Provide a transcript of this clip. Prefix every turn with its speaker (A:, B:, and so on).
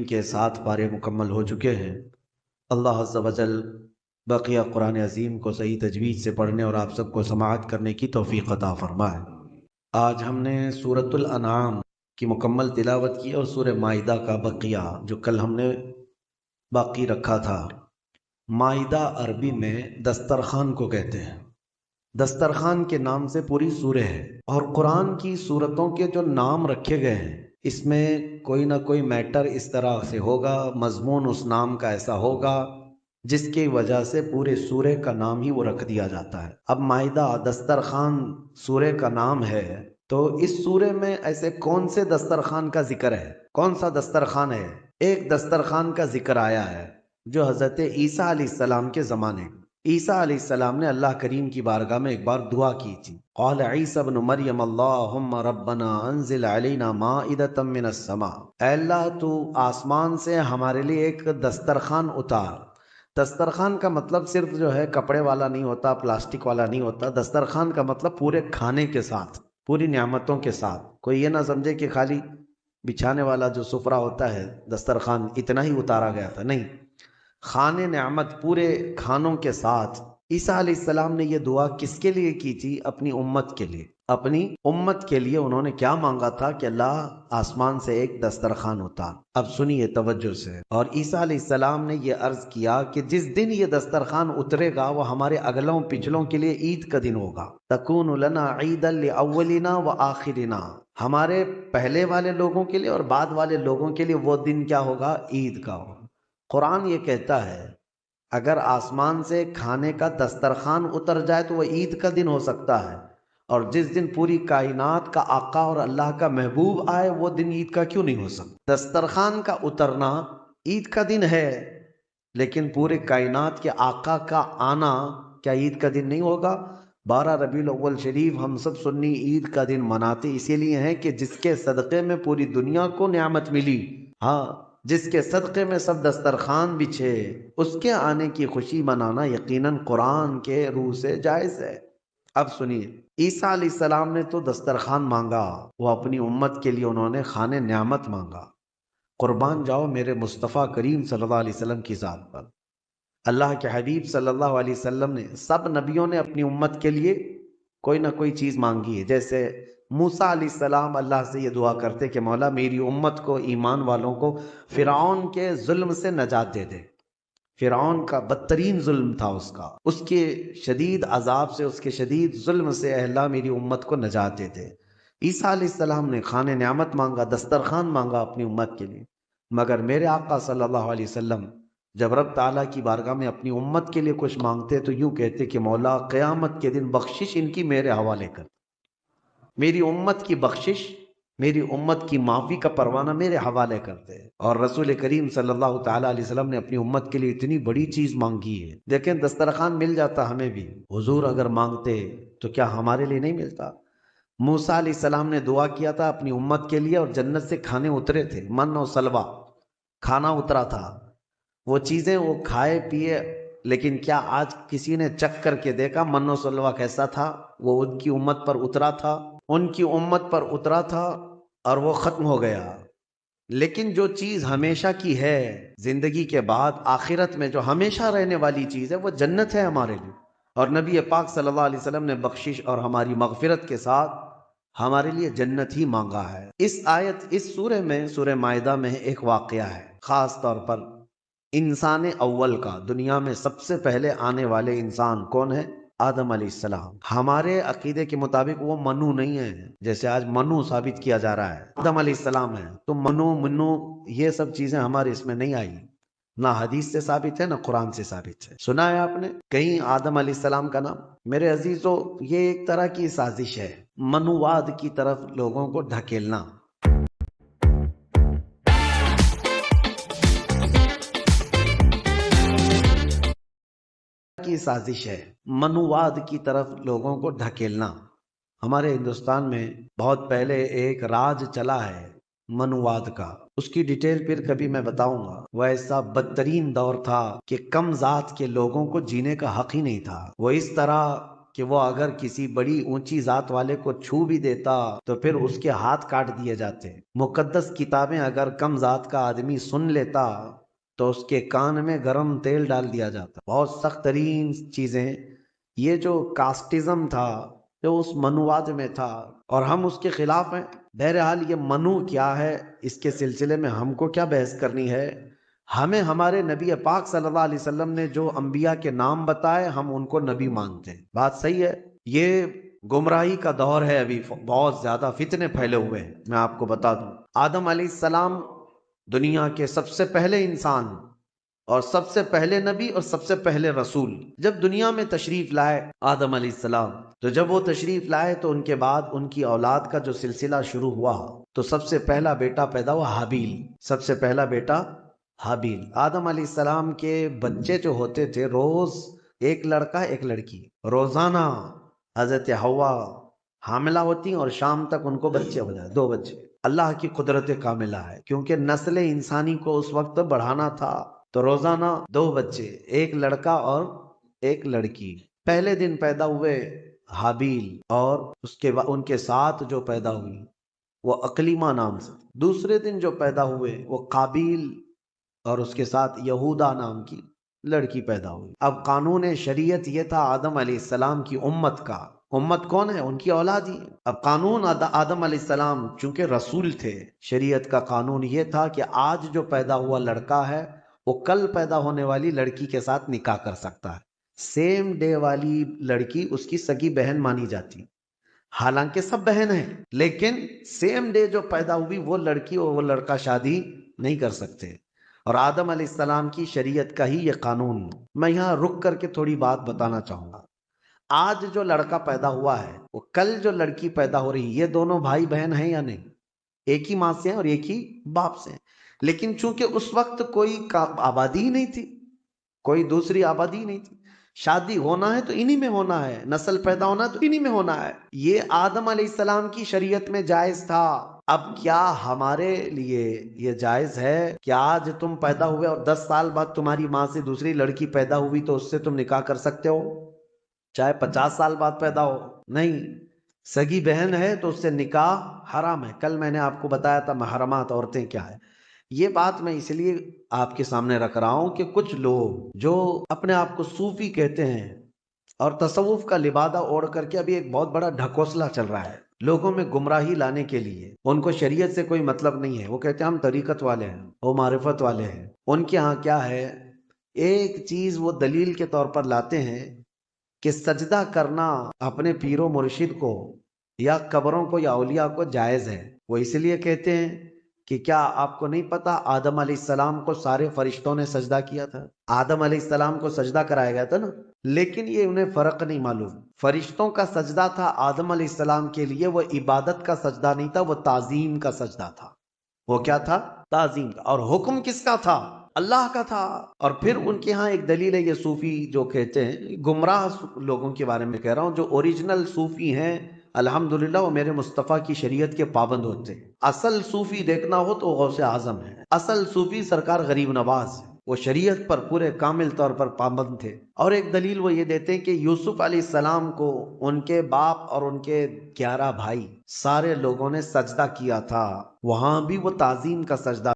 A: کے 7 پارے مکمل ہو چکے ہیں۔ اللہ عز و جل بقیہ قرآن عظیم کو صحیح تجوید سے پڑھنے اور آپ سب کو سماعت کرنے کی توفیق عطا فرمائے۔ آج ہم نے سورۃ الانعام کی مکمل تلاوت کی اور سورہ مائدہ کا بقیہ جو کل ہم نے باقی رکھا تھا۔ مائدہ عربی میں دسترخوان کو کہتے ہیں۔ دسترخوان کے نام سے پوری سورہ ہے، اور قرآن کی سورتوں کے جو نام رکھے گئے ہیں اس میں کوئی نہ کوئی میٹر اس طرح سے ہوگا، مضمون اس نام کا ایسا ہوگا جس کی وجہ سے پورے سورہ کا نام ہی وہ رکھ دیا جاتا ہے۔ اب مائدہ دسترخوان سورہ کا نام ہے، تو اس سورہ میں ایسے کون سے دسترخوان کا ذکر ہے؟ کون سا دسترخوان ہے؟ ایک دسترخوان کا ذکر آیا ہے جو حضرت عیسیٰ علیہ السلام کے زمانے میں عیسیٰ علیہ السلام نے اللہ کریم کی بارگاہ میں ایک بار دعا کی تھی۔ قال عیسیٰ ابن مریم اللہم ربنا انزل علینا مائدۃ من السماء، اے اللہ تو آسمان سے ہمارے لیے ایک دسترخوان اتار۔ دسترخوان کا مطلب صرف جو ہے کپڑے والا نہیں ہوتا، پلاسٹک والا نہیں ہوتا۔ دسترخوان کا مطلب پورے کھانے کے ساتھ، پوری نعمتوں کے ساتھ۔ کوئی یہ نہ سمجھے کہ خالی بچھانے والا جو سفرہ ہوتا ہے دسترخوان اتنا ہی اتارا گیا تھا، نہیں، کھانے نعمت پورے کھانوں کے ساتھ۔ عیسیٰ علیہ السلام نے یہ دعا کس کے لیے کی تھی؟ اپنی امت کے لیے۔ اپنی امت کے لیے انہوں نے کیا مانگا تھا کہ اللہ آسمان سے ایک دسترخوان اتار۔ اب سنیے توجہ سے۔ اور عیسیٰ علیہ السلام نے یہ عرض کیا کہ جس دن یہ دسترخوان اترے گا وہ ہمارے اگلوں پچھلوں کے لیے عید کا دن ہوگا۔ تکون لنا عیدا لاولنا وآخرنا، ہمارے پہلے والے لوگوں کے لیے اور بعد والے لوگوں کے لیے وہ دن کیا ہوگا؟ عید کا ہوگا۔ قرآن یہ کہتا ہے اگر آسمان سے کھانے کا دسترخوان اتر جائے تو وہ عید کا دن ہو سکتا ہے، اور جس دن پوری کائنات کا آقا اور اللہ کا محبوب آئے وہ دن عید کا کیوں نہیں ہو سکتا؟ دسترخوان کا اترنا عید کا دن ہے، لیکن پورے کائنات کے آقا کا آنا کیا عید کا دن نہیں ہوگا؟ 12 ربیع الاول شریف ہم سب سنی عید کا دن مناتے اسی لیے ہیں کہ جس کے صدقے میں پوری دنیا کو نعمت ملی، ہاں، جس کے صدقے میں سب دسترخوان بچھے، اس کے آنے کی خوشی منانا یقیناً قرآن کے روح سے جائز ہے۔ اب سنیے، عیسیٰ علیہ السلام نے تو دسترخوان مانگا، وہ اپنی امت کے لیے انہوں نے کھانے نعمت مانگا۔ قربان جاؤ میرے مصطفیٰ کریم صلی اللہ علیہ وسلم کی ذات پر۔ اللہ کے حبیب صلی اللہ علیہ وسلم نے، سب نبیوں نے اپنی امت کے لیے کوئی نہ کوئی چیز مانگی ہے۔ جیسے موسیٰ علیہ السلام اللہ سے یہ دعا کرتے کہ مولا میری امت کو، ایمان والوں کو فرعون کے ظلم سے نجات دے دے۔ فرعون کا بدترین ظلم تھا، اس کے شدید عذاب سے، اس کے شدید ظلم سے، اے اللہ میری امت کو نجات دے دے۔ عیسیٰ علیہ السلام نے کھانے نعمت مانگا، دسترخوان مانگا اپنی امت کے لیے، مگر میرے آقا صلی اللہ علیہ وسلم جب رب تعالیٰ کی بارگاہ میں اپنی امت کے لیے کچھ مانگتے تو یوں کہتے کہ مولا قیامت کے دن بخشش ان کی میرے حوالے کر، میری امت کی بخشش، میری امت کی معافی کا پروانہ میرے حوالے کرتے۔ اور رسول کریم صلی اللہ تعالیٰ علیہ وسلم نے اپنی امت کے لیے اتنی بڑی چیز مانگی ہے۔ دیکھیں دسترخوان مل جاتا ہمیں بھی، حضور اگر مانگتے تو کیا ہمارے لیے نہیں ملتا؟ موسیٰ علیہ السلام نے دعا کیا تھا اپنی امت کے لیے، اور جنت سے کھانے اترے تھے، من و سلوہ کھانا اترا تھا، وہ چیزیں وہ کھائے پیے، لیکن کیا آج کسی نے چکھ کر کے دیکھا من و سلوہ کیسا تھا؟ وہ ان کی امت پر اترا تھا، ان کی امت پر اترا تھا اور وہ ختم ہو گیا۔ لیکن جو چیز ہمیشہ کی ہے، زندگی کے بعد آخرت میں جو ہمیشہ رہنے والی چیز ہے، وہ جنت ہے ہمارے لیے، اور نبی پاک صلی اللہ علیہ وسلم نے بخشش اور ہماری مغفرت کے ساتھ ہمارے لیے جنت ہی مانگا ہے۔ اس آیت، اس سورہ میں، سورہ مائدہ میں ایک واقعہ ہے، خاص طور پر انسان اول کا، دنیا میں سب سے پہلے آنے والے انسان کون ہے؟ آدم علیہ السلام۔ ہمارے عقیدے کے مطابق وہ منو نہیں ہے، جیسے آج منو ثابت کیا جا رہا ہے، آدم علیہ السلام ہے۔ تو منو یہ سب چیزیں ہمارے اس میں نہیں آئی، نہ حدیث سے ثابت ہے نہ قرآن سے ثابت ہے۔ سنا ہے آپ نے کہیں آدم علیہ السلام کا نام؟ میرے عزیزو، یہ ایک طرح کی سازش ہے، منوواد کی طرف لوگوں کو دھکیلنا۔ کی سازش ہے، منوواد کی طرف لوگوں کو دھکیلنا۔ ہمارے ہندوستان میں بہت پہلے ایک راج چلا ہے منوواد کا، اس کی ڈیٹیل پھر کبھی میں بتاؤں گا۔ وہ ایسا بدترین دور تھا کہ کم ذات کے لوگوں کو جینے کا حق ہی نہیں تھا۔ وہ اس طرح کہ وہ اگر کسی بڑی اونچی ذات والے کو چھو بھی دیتا تو پھر اس کے ہاتھ کاٹ دیے جاتے۔ مقدس کتابیں اگر کم ذات کا آدمی سن لیتا تو اس کے کان میں گرم تیل ڈال دیا جاتا۔ بہت سخت ترین چیزیں، یہ جو کاسٹزم تھا جو اس منوواد میں تھا، اور ہم اس کے خلاف ہیں۔ بہرحال یہ منو کیا ہے، اس کے سلسلے میں ہم کو کیا بحث کرنی ہے؟ ہمیں ہمارے نبی پاک صلی اللہ علیہ وسلم نے جو انبیاء کے نام بتائے ہم ان کو نبی مانتے ہیں۔ بات صحیح ہے۔ یہ گمراہی کا دور ہے، ابھی بہت زیادہ فتنے پھیلے ہوئے ہیں۔ میں آپ کو بتا دوں، آدم علیہ السلام دنیا کے سب سے پہلے انسان اور سب سے پہلے نبی اور سب سے پہلے رسول جب دنیا میں تشریف لائے آدم علیہ السلام، تو جب وہ تشریف لائے تو ان کے بعد ان کی اولاد کا جو سلسلہ شروع ہوا تو سب سے پہلا بیٹا پیدا ہوا حابیل۔ سب سے پہلا بیٹا حابیل۔ آدم علیہ السلام کے بچے جو ہوتے تھے، روز ایک لڑکا ایک لڑکی، روزانہ حضرت حوا حاملہ ہوتی اور شام تک ان کو بچے ہو جائے، 2 بچے۔ اللہ کی قدرت کاملہ ہے، کیونکہ نسل انسانی کو اس وقت بڑھانا تھا تو روزانہ 2 بچے، ایک لڑکا اور ایک لڑکی۔ پہلے دن پیدا ہوئے حابیل، اور اس کے بعد ان کے ساتھ جو پیدا ہوئی وہ اقلیمہ نام سے۔ دوسرے دن جو پیدا ہوئے وہ قابیل، اور اس کے ساتھ یہودا نام کی لڑکی پیدا ہوئی۔ اب قانون شریعت یہ تھا آدم علیہ السلام کی امت کا۔ امت کون ہے؟ ان کی اولاد ہی۔ اب قانون آدم علیہ السلام چونکہ رسول تھے، شریعت کا قانون یہ تھا کہ آج جو پیدا ہوا لڑکا ہے وہ کل پیدا ہونے والی لڑکی کے ساتھ نکاح کر سکتا ہے۔ سیم ڈے والی لڑکی اس کی سگی بہن مانی جاتی، حالانکہ سب بہن ہیں، لیکن سیم ڈے جو پیدا ہوئی وہ لڑکی اور وہ لڑکا شادی نہیں کر سکتے۔ اور آدم علیہ السلام کی شریعت کا ہی یہ قانون۔ میں یہاں رک کر کے تھوڑی بات بتانا چاہوں گا۔ آج جو لڑکا پیدا ہوا ہے وہ کل جو لڑکی پیدا ہو رہی، یہ دونوں بھائی بہن ہیں یا نہیں؟ ایک ہی ماں سے ہیں اور ایک ہی باپ سے ہیں، لیکن چونکہ اس وقت کوئی آبادی ہی نہیں تھی، کوئی دوسری آبادی ہی نہیں تھی، شادی ہونا ہے تو انہی میں ہونا ہے، نسل پیدا ہونا ہے تو انہی میں ہونا ہے۔ یہ آدم علیہ السلام کی شریعت میں جائز تھا۔ اب کیا ہمارے لیے یہ جائز ہے کہ آج تم پیدا ہوئے اور 10 سال بعد تمہاری ماں سے دوسری لڑکی پیدا ہوئی تو اس سے تم نکاح کر سکتے ہو، چاہے 50 سال بعد پیدا ہو؟ نہیں، سگی بہن ہے تو اس سے نکاح حرام ہے۔ کل میں نے آپ کو بتایا تھا محرمات عورتیں کیا ہے۔ یہ بات میں اس لیے آپ کے سامنے رکھ رہا ہوں کہ کچھ لوگ جو اپنے آپ کو صوفی کہتے ہیں اور تصوف کا لبادہ اوڑھ کر کے ابھی ایک بہت بڑا ڈھکوسلا چل رہا ہے لوگوں میں گمراہی لانے کے لیے، ان کو شریعت سے کوئی مطلب نہیں ہے۔ وہ کہتے ہیں ہم طریقت والے ہیں، وہ معرفت والے ہیں۔ ان کے ہاں کیا ہے، ایک چیز وہ دلیل کے طور پر لاتے ہیں کہ سجدہ کرنا اپنے پیر و مرشد کو یا قبروں کو یا اولیاء کو جائز ہے۔ وہ اس لیے کہتے ہیں کہ کیا آپ کو نہیں پتا آدم علیہ السلام کو سارے فرشتوں نے سجدہ کیا تھا؟ آدم علیہ السلام کو سجدہ کرایا گیا تھا نا، لیکن یہ انہیں فرق نہیں معلوم۔ فرشتوں کا سجدہ تھا آدم علیہ السلام کے لیے، وہ عبادت کا سجدہ نہیں تھا، وہ تعظیم کا سجدہ تھا۔ وہ کیا تھا؟ تعظیم کا۔ اور حکم کس کا تھا؟ اللہ کا تھا۔ اور پھر ان کے ہاں ایک دلیل ہے، یہ صوفی جو کہتے ہیں، گمراہ لوگوں کے بارے میں کہہ رہا ہوں، جو اوریجنل صوفی ہیں الحمدللہ وہ میرے مصطفیٰ کی شریعت کے پابند ہوتے ہیں۔ اصل صوفی دیکھنا ہو تو غوث اعظم ہے، اصل صوفی سرکار غریب نواز ہے، وہ شریعت پر پورے کامل طور پر پابند تھے۔ اور ایک دلیل وہ یہ دیتے ہیں کہ یوسف علیہ السلام کو ان کے باپ اور ان کے 11 بھائی سارے لوگوں نے سجدہ کیا تھا، وہاں بھی وہ تعظیم کا سجدہ